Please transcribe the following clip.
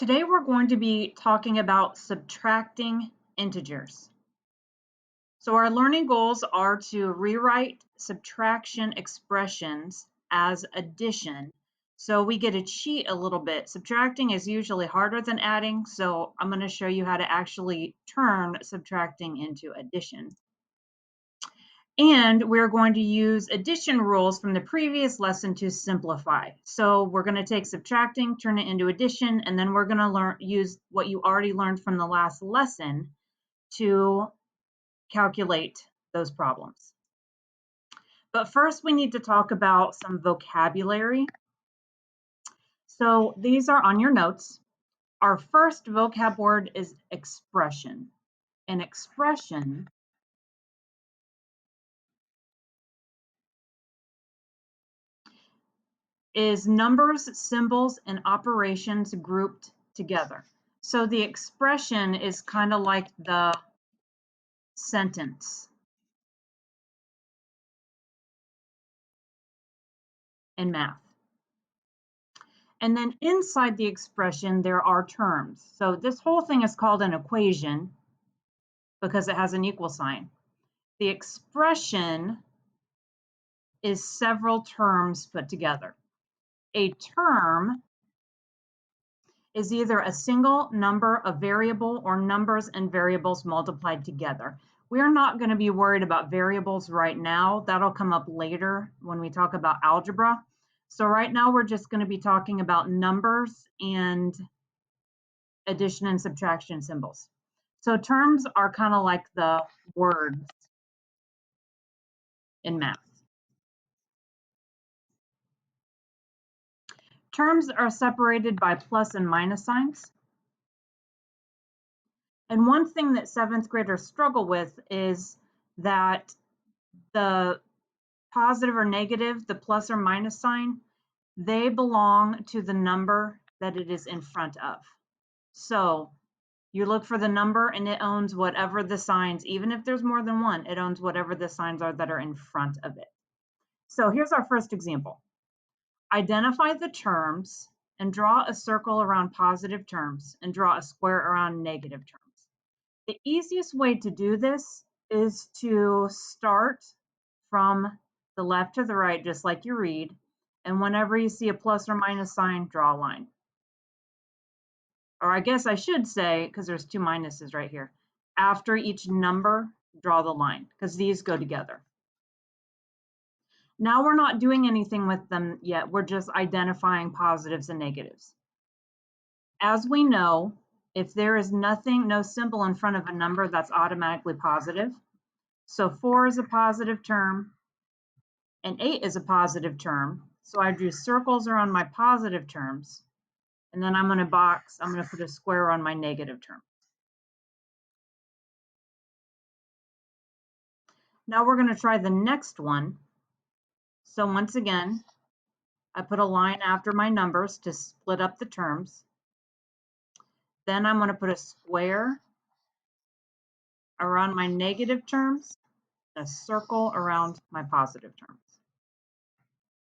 Today we're going to be talking about subtracting integers. So our learning goals are to rewrite subtraction expressions as addition. So we get to cheat a little bit. Subtracting is usually harder than adding, so I'm going to show you how to actually turn subtracting into addition. And we're going to use addition rules from the previous lesson to simplify. So we're going to take subtracting, turn it into addition, and then we're going to use what you already learned from the last lesson to calculate those problems. But first, we need to talk about some vocabulary. So these are on your notes. Our first vocab word is expression. An expression is numbers, symbols, and operations grouped together. So the expression is kind of like the sentence in math. And then inside the expression, there are terms. So this whole thing is called an equation because it has an equal sign. The expression is several terms put together. A term is either a single number, a variable, or numbers and variables multiplied together. We're not going to be worried about variables right now. That'll come up later when we talk about algebra. So right now we're just going to be talking about numbers and addition and subtraction symbols. So terms are kind of like the words in math. Terms are separated by plus and minus signs. And one thing that seventh graders struggle with is that the positive or negative, the plus or minus sign, they belong to the number that it is in front of. So you look for the number and it owns whatever the signs, even if there's more than one, it owns whatever the signs are that are in front of it. So here's our first example. Identify the terms and draw a circle around positive terms and draw a square around negative terms. The easiest way to do this is to start from the left to the right, just like you read. And whenever you see a plus or minus sign, draw a line. Or I guess I should say, because there's two minuses right here, after each number, draw the line, because these go together. Now we're not doing anything with them yet. We're just identifying positives and negatives. As we know, if there is nothing, no symbol in front of a number, that's automatically positive. So 4 is a positive term and 8 is a positive term. So I drew circles around my positive terms. And then I'm going to put a square on my negative term. Now we're going to try the next one. So once again, I put a line after my numbers to split up the terms. Then I'm going to put a square around my negative terms, a circle around my positive terms.